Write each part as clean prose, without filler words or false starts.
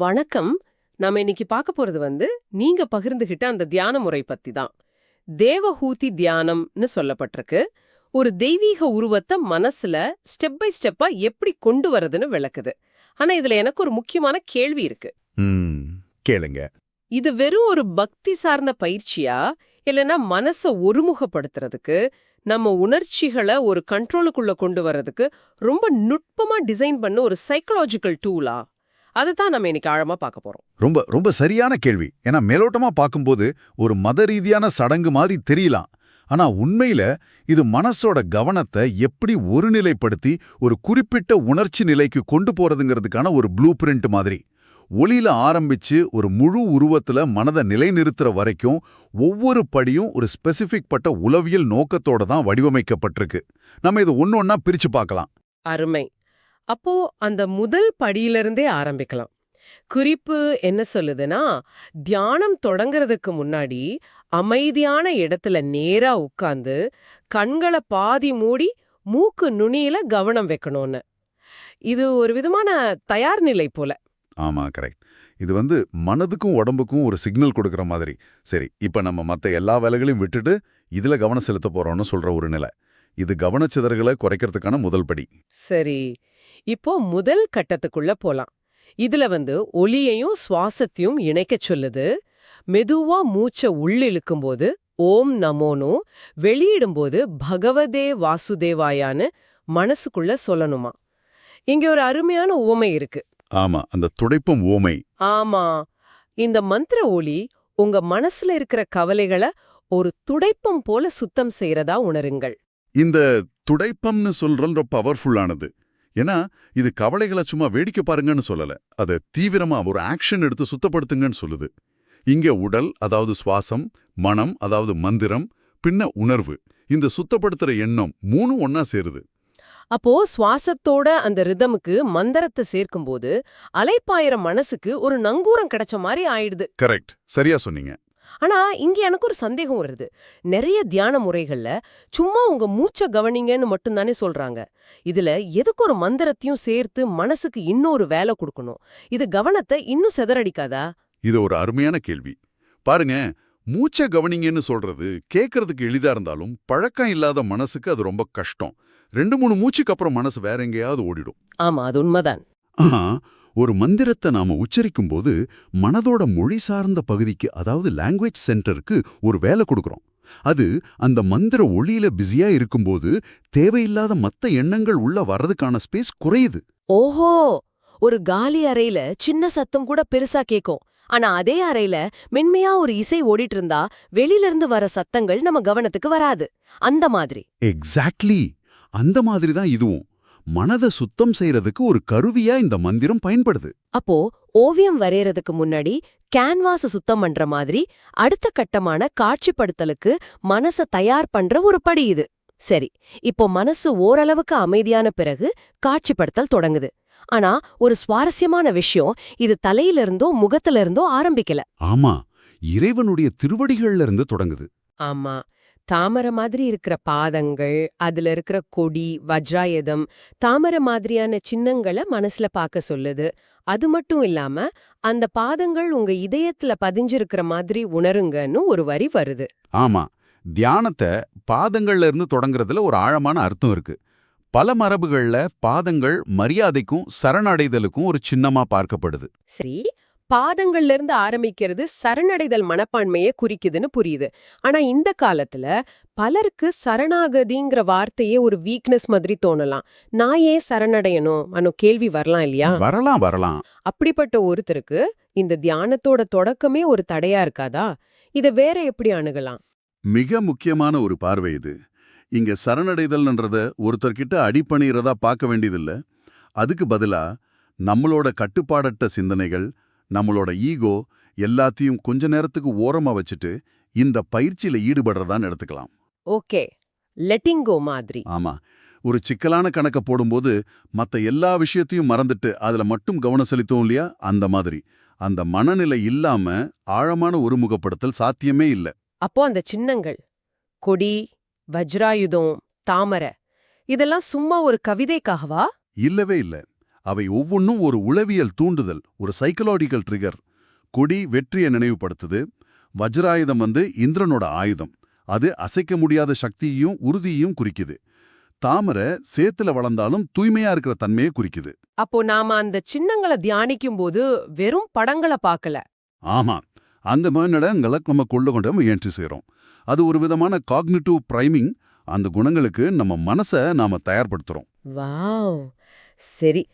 வணக்கம். நாம இன்னைக்கு பார்க்க போறது நீங்க பகிர்ந்துகிட்ட அந்த தியான முறை பத்தி தான். தேவஹூதி தியானம்னு சொல்லப்பட்டிருக்கு. ஒரு தெய்வீக உருவத்தை மனசுல ஸ்டெப் பை ஸ்டெப்பா எப்படி கொண்டு வரதுன்னு விளக்குது. ஆனா இதுல எனக்கு ஒரு முக்கியமான கேள்வி இருக்கு. கேளுங்க. இது வெறும் ஒரு பக்தி சார்ந்த பயிற்சியா, இல்லைன்னா மனச ஒருமுகப்படுத்துறதுக்கு, நம்ம உணர்ச்சிகளை ஒரு கண்ட்ரோலுக்குள்ள கொண்டு வரதுக்கு ரொம்ப நுட்பமா டிசைன் பண்ண ஒரு சைக்கலாஜிக்கல் டூலா? அதுதான் நம்ம இன்னைக்கு ஆழமா பார்க்க போறோம். ரொம்ப ரொம்ப சரியான கேள்வி. ஏன்னா மேலோட்டமா பார்க்கும்போது ஒரு மத ரீதியான சடங்கு மாதிரி தெரியலாம். ஆனா உண்மையில இது மனசோட கவனத்தை எப்படி ஒருநிலைப்படுத்தி ஒரு குறிப்பிட்ட உணர்ச்சி நிலைக்கு கொண்டு போறதுங்கிறதுக்கான ஒரு ப்ளூ பிரிண்ட் மாதிரி. ஒளியில ஆரம்பிச்சு ஒரு முழு உருவத்துல மனதை நிலைநிறுத்துற வரைக்கும் ஒவ்வொரு படியும் ஒரு ஸ்பெசிபிக் பட்ட உளவியல் நோக்கத்தோட தான் வடிவமைக்கப்பட்டிருக்கு. நம்ம இது ஒன்னொன்னா பிரிச்சு பார்க்கலாம். அருமை. அப்போ அந்த முதல் படியிலிருந்தே ஆரம்பிக்கலாம். குறிப்பு என்ன சொல்லுதுன்னா, தியானம் தொடங்குறதுக்கு முன்னாடி அமைதியான இடத்துல நேரா உட்கார்ந்து கண்களை பாதி மூடி மூக்கு நுனியில கவனம் வைக்கணும்னு. இது ஒரு விதமான தயார் நிலை போல. ஆமா, கரெக்ட். இது மனதுக்கும் உடம்புக்கும் ஒரு சிக்னல் கொடுக்கற மாதிரி. சரி, இப்ப நம்ம மத்த எல்லா வேலைகளையும் விட்டுட்டு இதுல கவனம் செலுத்த போறோம்னு சொல்ற ஒரு நிலை. இது கவனச்சிதறல்களை குறைக்கிறதுக்கான முதல் படி. சரி, இப்போ முதல் கட்டத்துக்குள்ள போலாம். இதுல ஒலியையும் சுவாசத்தையும் இணைக்கச் சொல்லுது. மெதுவா மூச்ச உள்ளிழுக்கும்போது ஓம் நமோனும், வெளியிடும்போது பகவதே வாசுதேவாயான்னு மனசுக்குள்ள சொல்லணுமா. இங்க ஒரு அருமையான உவமை இருக்கு. ஆமா, அந்த துடைப்பும் ஓமை. ஆமா, இந்த மந்திர ஒலி உங்க மனசுல இருக்கிற கவலைகளை ஒரு துடைப்பம் போல சுத்தம் செய்யறதா உணருங்கள். இந்த துடைப்பம்னு சொல்றது ரொம்ப பவர்ஃபுல்லானது. ஏன்னா இது கவலைகளை சும்மா வேடிக்கை பாருங்கன்னு சொல்லல, அதை தீவிரமா ஒரு ஆக்ஷன் எடுத்து சுத்தப்படுத்துங்கன்னு சொல்லுது. இங்க உடல், அதாவது சுவாசம், மனம், அதாவது மந்திரம், பின்ன உணர்வு, இந்த சுத்தப்படுத்துற எண்ணம் மூணும் ஒன்னா சேருது. அப்போ சுவாசத்தோட அந்த ரிதமுக்கு மந்திரத்தை சேர்க்கும்போது அலைப்பாயிர மனசுக்கு ஒரு நங்கூரம் கிடைச்ச மாதிரி ஆயிடுது. கரெக்ட், சரியா சொன்னீங்க. ஆனா இங்க எனக்கு ஒரு சந்தேகம் வருது. நிறைய தியான முறைகள்ல சும்மா உங்க மூச்ச கவனிங்கன்னு மட்டும்தானே சொல்றாங்க. இதுல எதுக்கு ஒரு மந்திரத்தையும் சேர்த்து மனசுக்கு இன்னொரு வேலை கொடுக்கணும்? இது கவனத்தை இன்னும் சிதறடிக்காதா? இது ஒரு அருமையான கேள்வி. பாருங்க, மூச்ச கவனிங்கன்னு சொல்றது கேட்கறதுக்கு எளிதா இருந்தாலும் பழக்கம் இல்லாத மனசுக்கு அது ரொம்ப கஷ்டம். 2-3 மூச்சுக்கு அப்புறம் மனசு வேற எங்கேயாவது ஓடிடும். ஆமா, அது உண்மைதான். ஒரு மந்திரத்தை நாம உச்சரிக்கும் போது மனதோட மொழி சார்ந்த பகுதிக்கு, அதாவது லாங்குவேஜ் சென்டருக்கு ஒரு வேலை கொடுக்கறோம். அது அந்த மந்திர ஒளியில பிஸியா இருக்கும்போது தேவையில்லாத மத்த எண்ணங்கள் உள்ள வர்றதுக்கான ஸ்பேஸ் குறையுது. ஓஹோ, ஒரு காலி அறையில சின்ன சத்தம் கூட பெருசா கேக்கும். ஆனா அதே அறையில மென்மையா ஒரு இசை ஓடிட்டு இருந்தா வெளியில இருந்து வர சத்தங்கள் நம்ம கவனத்துக்கு வராது. அந்த மாதிரி. எக்ஸாக்ட்லி, அந்த மாதிரி தான் இதுவும். மனதை சுத்தம் செய்யறதுக்கு ஒரு கருவியா இந்த மந்திரம் பயன்படுது. அப்போ ஓவியம் வரையறதுக்கு முன்னாடி கேன்வாஸ சுத்தம் பண்ற மாதிரி அடுத்த கட்டமான காட்சிப்படுத்தலுக்கு மனச தயார் பண்ற ஒரு படி இது. சரி, இப்போ மனசு ஓரளவுக்கு அமைதியான பிறகு காட்சிப்படுத்தல் தொடங்குது. ஆனா ஒரு சுவாரஸ்யமான விஷயம், இது தலையில இருந்தோ முகத்துல இருந்தோ ஆரம்பிக்கல. ஆமா, இறைவனுடைய திருவடிகள்ல இருந்து தொடங்குது. ஆமா, தாமரை மாதிரி இருக்கிற பாதங்கள், அதுல இருக்கிற கொடி, வஜ்ராயுதம், தாமரை மாதிரியான சின்னங்களை மனசுல பார்க்க சொல்லுது. அது மட்டும் இல்லாம அந்த பாதங்கள் உங்க இதயத்துல பதிஞ்சிருக்கிற மாதிரி உணருங்கன்னு ஒரு வரி வருது. ஆமா, தியானத்தை பாதங்கள்ல இருந்து தொடங்குறதுல ஒரு ஆழமான அர்த்தம் இருக்கு. பல மரபுகள்ல பாதங்கள் மரியாதைக்கும் சரணடைதலுக்கும் ஒரு சின்னமா பார்க்கப்படுது. சரி, பாதங்கள்ல இருந்து ஆரம்பிக்கிறது சரணடைதல் மனப்பான்மையை குறிக்குதுன்னு புரியுது. ஆனா இந்த காலத்துல பலருக்கு சரணாகதிங்கிற வார்த்தையே ஒரு வீக்னஸ் மாதிரி தோணலாம். நான் ஏன் சரணடையணும் கேள்வி வரலாம் இல்லையா? வரலாம். அப்படிப்பட்ட ஒருத்தருக்கு இந்த தியானத்தோட தொடக்கமே ஒரு தடையா இருக்காதா? இத வேற எப்படி அணுகலாம்? மிக முக்கியமான ஒரு பார்வை இது. இங்க சரணடைதல்ன்றத ஒருத்தர்கிட்ட அடிபணிறதா பார்க்க வேண்டியதில்ல. அதுக்கு பதிலா நம்மளோட கட்டுப்பாடற்ற சிந்தனைகள், நம்மளோட ஈகோ எல்லாத்தையும் கொஞ்ச நேரத்துக்கு ஓரமா வச்சுட்டு இந்த பயிற்சியில ஈடுபடுறதான்னு எடுத்துக்கலாம். ஓகே, லெட்டிங் கோ மாதிரி. ஆமா, ஒரு சிக்கலான கணக்க போடும்போது மத்த எல்லா விஷயத்தையும் மறந்துட்டு அதுல மட்டும் கவனம் செலுத்தும் இல்லையா, அந்த மாதிரி. அந்த மனநிலை இல்லாம ஆழமான ஒருமுகப்படுத்தல் சாத்தியமே இல்ல. அப்போ அந்த சின்னங்கள், கொடி, வஜ்ராயுதம், தாமரை, இதெல்லாம் சும்மா ஒரு கவிதைக்காகவா? இல்லவே இல்ல. அவை ஒவ்வொன்றும் ஒரு உளவியல் தூண்டுதல், ஒரு சைக்கலாஜிக்கல் ட்ரிகர். கொடி வெற்றியை நினைவுபடுத்துது. வஜ்ராயுதம் இந்திரனோட ஆயுதம். அது அசைக்க முடியாத சக்தியையும் உறுதியையும் குறிக்குது. தாமரை சேத்துல வளர்ந்தாலும் தூய்மையா இருக்கிற தன்மையை குறிக்குது. அப்போ நாம அந்த சின்னங்களை தியானிக்கும் போது வெறும் படங்களை பார்க்கல. ஆமா, அந்த மனநடங்களை நம்ம கொண்டு முயற்சி செய்றோம். அது ஒரு விதமான காக்னிட்டிவ் பிரைமிங். அந்த குணங்களுக்கு நம்ம மனசை நாம தயார்படுத்துறோம். வாவ், சரி.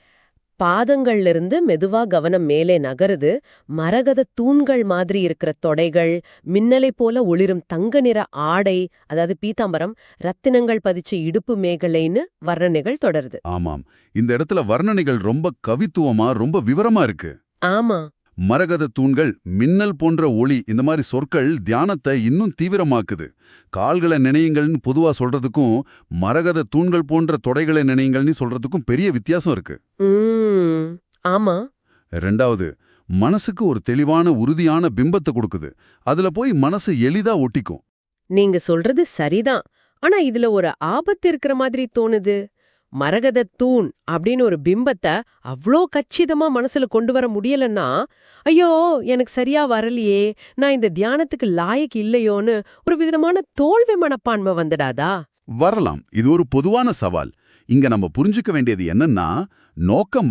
பாதங்கள்ல இருந்து மெதுவா கவனம் மேலே நகருது. மரகத தூண்கள் மாதிரி இருக்கிற தொடைகள், மின்னலை போல ஒளிரும் தங்க நிற ஆடை, அதாவது பீதாம்பரம், ரத்தினங்கள் பதிச்ச இடுப்பு மேகலைன்னு வர்ணனைகள் தொடருது. ஆமாம், இந்த இடத்துல வர்ணனைகள் ரொம்ப கவித்துவமா, ரொம்ப விவரமா இருக்கு. ஆமா, மரகத தூண்கள், மின்னல் போன்ற ஒளி, இந்த மாதிரி சொற்கள் தியானத்தை இன்னும் தீவிரமாக்குது. கால்களை நினையுங்கள்னு பொதுவா சொல்றதுக்கும் மரகத தூண்கள் போன்ற தொடைகளை நினையுங்கள்னு சொல்றதுக்கும் பெரிய வித்தியாசம் இருக்கு. ஆமா. ரெண்டாவது, மனசுக்கு ஒரு தெளிவான உறுதியான பிம்பத்தை கொடுக்குது. அதுல போய் மனசு எளிதா ஒட்டிக்கும். நீங்க சொல்றது சரிதான். ஆனா இதுல ஒரு ஆபத்து இருக்கிற மாதிரி தோணுது. மரகத தூண் அப்படின்னு ஒரு பிம்பத்தை அவ்ளோ கச்சிதமா மனசுல கொண்டு வர முடியலன்னா, ஐயோ எனக்கு சரியா வரலையே, நான் இந்த தியானத்துக்கு லாயக்கு இல்லையோன்னு ஒரு விதமான தோல்வி மனப்பான்மை வந்துடாதா? வரலாம். இது ஒரு பொதுவான சவால். இங்க நம்ம புரிஞ்சுக்க வேண்டியது என்னன்னா, நோக்கம்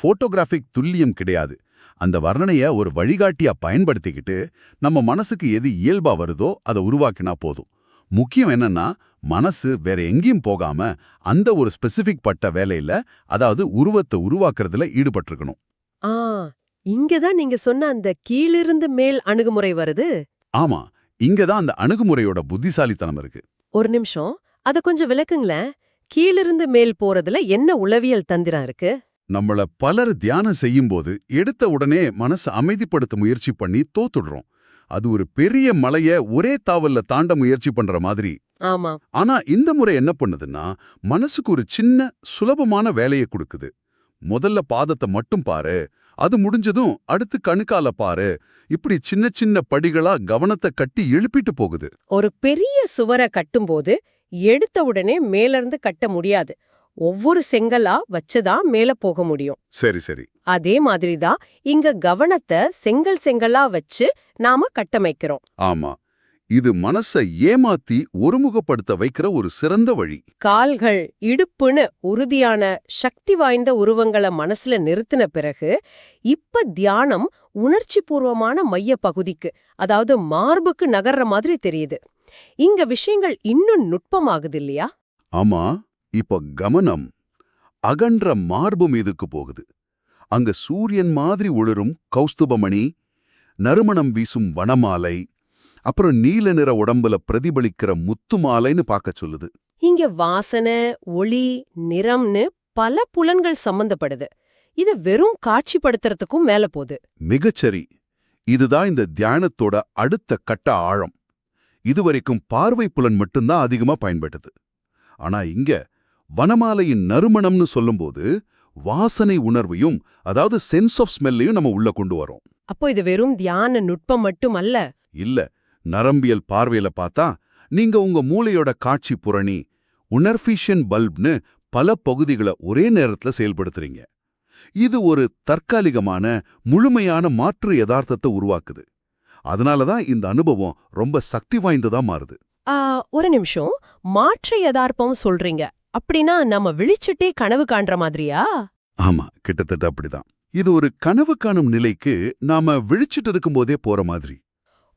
போட்டோகிராஃபிக் துல்லியம் கிடையாது. அந்த வர்ணனைய ஒரு வழிகாட்டியா பயன்படுத்திக்கிட்டு நம்ம மனசுக்கு எது இயல்பா வருதோ அதை உருவாக்கினா போதும். முக்கியம் என்னன்னா, மனசு வேற எங்கேயும் போகாம அந்த ஒரு ஸ்பெசிபிக் பட்ட வேலையில, அதாவது உருவத்தை உருவாக்குறதுல ஈடுபட்டிருக்கணும். ஆ, இங்கதான் நீங்க சொன்ன அந்த கீழிருந்து மேல் அணுகுமுறை வருது. ஆமா, இங்கதான் அந்த அணுகுமுறையோட புத்திசாலித்தனம் இருக்கு. ஒரு நிமிஷம், அத கொஞ்சம் விளக்குங்களேன். கீழிருந்து மேல் போறதுல என்ன உளவியல் தந்திரம் இருக்கு? நம்மள பலர் தியானம் செய்யும்போது எடுத்த உடனே மனசு அமைதிப்படுத்த முயற்சி பண்ணி தோத்துடுறோம். அது ஒரு பெரிய மலைய ஒரே தாவல்ல தாண்ட முயற்சி பண்ற மாதிரி. ஆமா. ஆனா இந்த முறை என்ன பண்ணுதுன்னா, மனசுக்கு ஒரு சின்ன சுலபமான வேலையை கொடுக்குது. முதல்ல பாதத்தை மட்டும் பாரு, அது முடிஞ்சதும் அடுத்து கணுக்கால பாரு. இப்படி சின்ன சின்ன படிகளா கவனத்தை கட்டி எழுப்பிட்டு போகுது. ஒரு பெரிய சுவரை கட்டும்போது எடுத்த உடனே மேலிருந்து கட்ட முடியாது. ஒவ்வொரு செங்கலா வச்சுதான் மேல போக முடியும். சரி சரி. அதே மாதிரிதான் இங்க கவனத்தை செங்கல் செங்கலா வச்சு நாம கட்டமைக்கிறோம். ஆமா, இது மனசை ஏமாத்தி ஒருமுகப்படுத்த வைக்கிற ஒரு சிறந்த வழி. கால்கள், இடுப்புன்னு உறுதியான சக்தி வாய்ந்த உருவங்களை மனசுல நிறுத்தின பிறகு இப்ப தியானம் உணர்ச்சி பூர்வமான மைய பகுதிக்கு, அதாவது மார்புக்கு நகர்ற மாதிரி தெரியுது. இங்க விஷயங்கள் இன்னும் நுட்பமாகுது இல்லையா? ஆமா, இப்ப கவனம் அகன்ற மார்பு மீதுக்கு போகுது. அங்க சூரியன் மாதிரி ஒளிரும் கௌஸ்துபமணி, நறுமணம் வீசும் வனமாலை, அப்புறம் நீல நிற உடம்புல பிரதிபலிக்கிற முத்து மாலைன்னு பார்க்க சொல்லுது. இங்க வாசனை, ஒளி, நிறம்னு பல புலன்கள் சம்பந்தப்படுது. இது வெறும் காட்சிப்படுத்துறதுக்கும் மேல போகுது. மிகச்சரி. இதுதான் இந்த தியானத்தோட அடுத்த கட்ட ஆழம். இதுவரைக்கும் பார்வை புலன் மட்டும்தான் அதிகமா பயன்பட்டது. ஆனா இங்க வனமாலையின் நறுமணம்னு சொல்லும்போது வாசனை உணர்வையும், அதாவது சென்ஸ் ஆஃப் ஸ்மெல்லையும் நம்ம உள்ள கொண்டு வரோம். அப்போ இது வெறும் தியான நுட்பம் மட்டும் அல்ல. இல்ல, நரம்பியல் பார்வையில பார்த்தா நீங்க உங்க மூளையோட காட்சி புரணி, உணர்ஃபிஷன் பல்ப்னு பல பகுதிகளை ஒரே நேரத்துல செயல்படுத்துறீங்க. இது ஒரு தற்காலிகமான முழுமையான மாற்று யதார்த்தத்தை உருவாக்குது. அதனாலதான் இந்த அனுபவம் ரொம்ப சக்தி வாய்ந்ததா மாறுது. ஒரு நிமிஷம், மாற்று யதார்த்தம் சொல்றீங்க அப்படின்னா நம்ம விழிச்சிட்டே கனவு காண்ற மாதிரியா? ஆமா, கிட்டத்தட்ட அப்படிதான். இது ஒரு கனவு காணும் நிலைக்கு நாம விழிச்சிட்டு இருக்கும்போதே போற மாதிரி.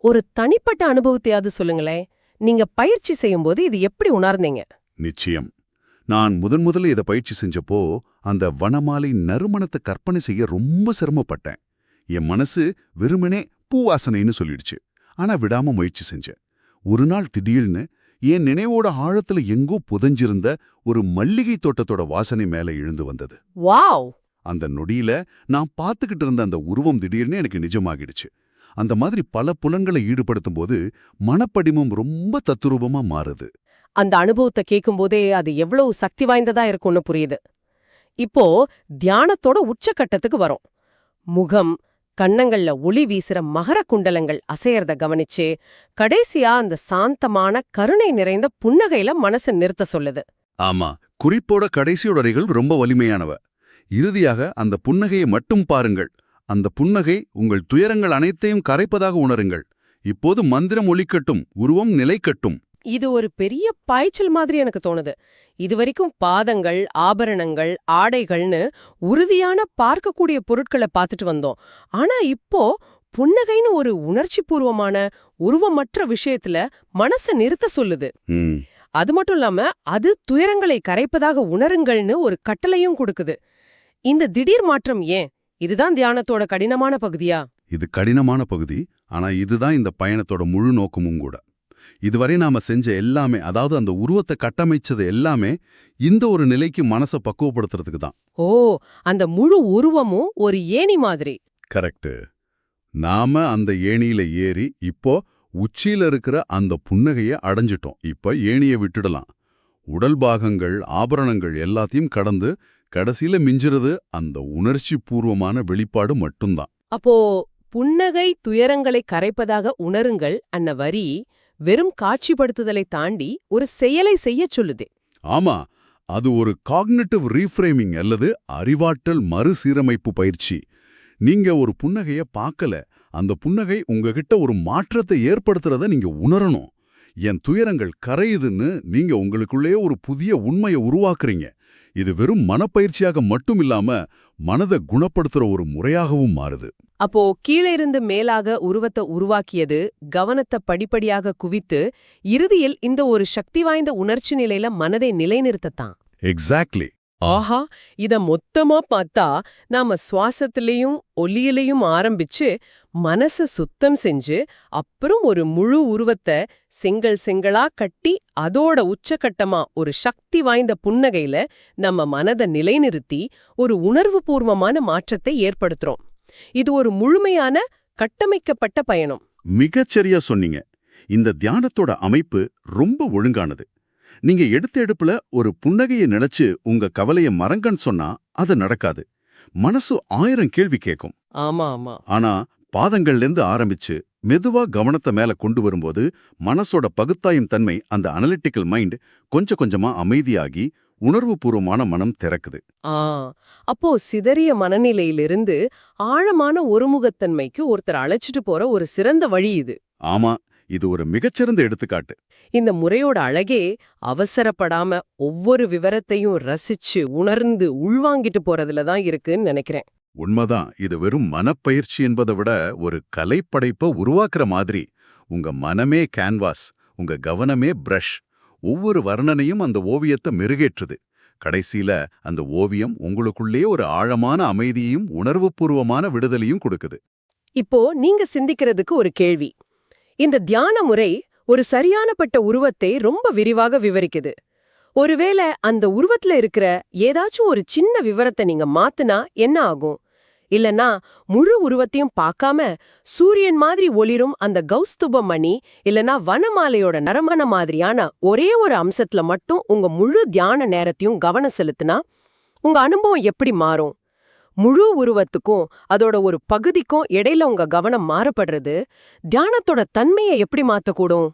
ஒரு தனிப்பட்ட அனுபவத்தையாவது சொல்லுங்களேன். நீங்க பயிற்சி செய்யும்போது இது எப்படி உணர்ந்தீங்க? நிச்சயம். நான் முதல்ல இதை பயிற்சி செஞ்சப்போ அந்த வனமாலை நறுமணத்தை கற்பனை செய்ய ரொம்ப சிரமப்பட்டேன். என் மனசு வெறுமனே பூவாசனைன்னு சொல்லிடுச்சு. ஆனா விடாம முயற்சி செஞ்சேன். ஒரு நாள் திடீர்னு என் நினைவோட ஆழத்துல எங்கோ புதைஞ்சிருந்த ஒரு மல்லிகை தோட்டத்தோட வாசனை மேல எழுந்து வந்தது. வாவ்! அந்த நொடியில நான் பார்த்துக்கிட்டு இருந்த அந்த உருவம் திடீர்னு எனக்கு நிஜமாகிடுச்சு. அந்த மாதிரி பல புலன்களை ஈடுபடுத்தும் போது மனப்படிமம் ரொம்ப தத்துரூபமா மாறுது. அந்த அனுபவத்தை கேட்கும்போதே அது எவ்வளவு சக்தி வாய்ந்ததா இருக்கும்னு புரியுது. இப்போ தியானத்தோட உச்சக்கட்டத்துக்கு வரோம். முகம், கன்னங்கள்ல ஒளி வீசுற மகர குண்டலங்கள் அசையறத கவனிச்சு கடைசியா அந்த சாந்தமான கருணை நிறைந்த புன்னகையில மனசை நிறுத்த சொல்லுது. ஆமா, குறிப்போட கடைசியோட வரிகள் ரொம்ப வலிமையானவ. இறுதியாக அந்த புன்னகையை மட்டும் பாருங்கள். அந்த புன்னகை உங்கள் துயரங்கள் அனைத்தையும் கரைப்பதாக உணருங்கள். இப்போது மந்திரம் ஒலிக்கட்டும், உருவம் நிலைக்கட்டும். இது ஒரு பெரிய பாய்ச்சல் மாதிரி எனக்கு தோணுது. இதுவரைக்கும் பாதங்கள், ஆபரணங்கள், ஆடைகள்னு உறுதியான பார்க்கக்கூடிய பொருட்களை பார்த்துட்டு வந்தோம். ஆனா இப்போ புன்னகைன்னு ஒரு உணர்ச்சிபூர்வமான உருவமற்ற விஷயத்துல மனசை நிறுத்த சொல்லுது. ம், அது மட்டும் இல்லாம அது துயரங்களை கரைப்பதாக உணருங்கள்னு ஒரு கட்டளையும் கொடுக்குது. இந்த திடீர் மாற்றம் ஏன்? இதுதான் தியானத்தோட கடினமான பகுதியா? இது கடினமான பகுதி. ஆனா இதுதான் இந்த பயணத்தோட முழு நோக்கமும் கூட. இதுவரை நாம செஞ்ச எல்லாமே, அதாவது அந்த உருவத்தை கட்டமைச்சது எல்லாமே இந்த ஒரு நிலைக்கு மனசை பக்குவப்படுத்துறதுக்கு தான். ஓ, அந்த முழு உருவமும் ஒரு ஏணி மாதிரி. கரெக்ட். நாம அந்த ஏணியில ஏறி இப்போ உச்சியில இருக்கிற அந்த புன்னகையை அடைஞ்சிட்டோம். இப்ப ஏணியை விட்டுடலாம். உடல் பாகங்கள், ஆபரணங்கள் எல்லாத்தையும் கடந்து கடைசியில மிஞ்சுறது அந்த உணர்ச்சி பூர்வமான வெளிப்பாடு மட்டும்தான். அப்போ புன்னகை துயரங்களை கரைப்பதாக உணருங்கள் அன்ன வரி வெறும் காட்சிப்படுத்துதலை தாண்டி ஒரு செயலை செய்யச் சொல்லுதே. ஆமா, அது ஒரு காக்னிட்டிவ் ரீஃப்ரேமிங் அல்லது அறிவாற்றல் மறுசீரமைப்பு பயிற்சி. நீங்க ஒரு புன்னகைய பார்க்கல, அந்த புன்னகை உங்ககிட்ட ஒரு மாற்றத்தை ஏற்படுத்துறத நீங்க உணரணும். என் துயரங்கள் கரையுதுன்னு நீங்க உங்களுக்குள்ளே ஒரு புதிய உண்மையை உருவாக்குறீங்க. இது வெறும் மனப்பயிற்சியாக மட்டும் இல்லாம மனதை குணப்படுத்துற ஒரு முறையாகவும் மாறுது. அப்போ கீழே இருந்து மேலாக உருவத்தை உருவாக்கியது கவனத்தை படிப்படியாக குவித்து இறுதியில் இந்த ஒரு சக்தி வாய்ந்த உணர்ச்சி நிலையில மனதை நிலைநிறுத்தத்தான். எக்ஸாக்ட்லி. ஆஹா, இத மொத்தமா பார்த்தா நாம சுவாசத்திலையும் ஒலியிலையும் ஆரம்பிச்சு மனச சுத்தம் செஞ்சு அப்புறம் ஒரு முழு உருவத்தை செங்கல் செங்கலா கட்டி அதோட உச்சகட்டமா ஒரு சக்தி வாய்ந்த புன்னகையில நம்ம மனதை நிலைநிறுத்தி ஒரு உணர்வுபூர்வமான மாற்றத்தை ஏற்படுத்துறோம். இது ஒரு முழுமையான கட்டமைக்கப்பட்ட பயணம். மிகச்சரியா சொன்னீங்க. இந்த தியானத்தோட அமைப்பு ரொம்ப ஒழுங்கானது. நீங்க எடுத்த எடுப்புல ஒரு புன்னகையை நினைச்சு உங்க கவலைய மறங்கன்னு சொன்னா அது நடக்காது. மனசு 1000 கேள்வி கேட்கும். ஆமா ஆமா. ஆனா பாதங்கள்லேருந்து ஆரம்பிச்சு மெதுவா கவனத்தை மேல கொண்டு வரும்போது மனசோட பகுத்தாயும் தன்மை, அந்த அனலிட்டிக்கல் மைண்ட் கொஞ்சம் கொஞ்சமா அமைதியாகி உணர்வுபூர்வமான மனம் திறக்குது. அப்போ சிதறிய மனநிலையிலிருந்து ஆழமான ஒருமுகத்தன்மைக்கு ஒருத்தர் அழைச்சிட்டு போற ஒரு சிறந்த வழி இது. ஆமா, இது ஒரு மிகச்சிறந்த எடுத்துக்காட்டு. இந்த முறையோட அழகே அவசரப்படாம ஒவ்வொரு விவரத்தையும் ரசிச்சு உணர்ந்து உள்வாங்கிட்டு போறதுல தான் இருக்குன்னு நினைக்கிறேன். உண்மைதான். இது வெறும் மனப்பயிற்சி என்பதை விட ஒரு கலைப்படைப்பை உருவாக்குற மாதிரி. உங்க மனமே கேன்வாஸ், உங்க கவனமே பிரஷ். ஒவ்வொரு வர்ணனையும் அந்த ஓவியத்தை மெருகேற்றுது. கடைசியில அந்த ஓவியம் உங்களுக்குள்ளே ஒரு ஆழமான அமைதியையும் உணர்வுபூர்வமான விடுதலையும் கொடுக்குது. இப்போ நீங்க சிந்திக்கிறதுக்கு ஒரு கேள்வி. இந்த தியான முறை ஒரு சரியானப்பட்ட உருவத்தை ரொம்ப விரிவாக விவரிக்குது. ஒருவேளை அந்த உருவத்துல இருக்கிற ஏதாச்சும் ஒரு சின்ன விவரத்தை நீங்க மாத்துனா என்ன ஆகும்? இல்லனா முழு உருவத்தையும் பார்க்காம சூரியன் மாதிரி ஒளிரும் அந்த கௌஸ்துப மணி இல்லனா வனமாலையோட நரமண மாதிரியான ஒரே ஒரு அம்சத்துல மட்டும் உங்க முழு தியான நேரத்தையும் கவனம் செலுத்தினா உங்க அனுபவம் எப்படி மாறும்? முழு உருவத்துக்கும் அதோட ஒரு பகுதிக்கும் இடையில உங்க கவனம் மாறப்படுறது தியானத்தோட தன்மையை எப்படி மாத்தக்கூடும்?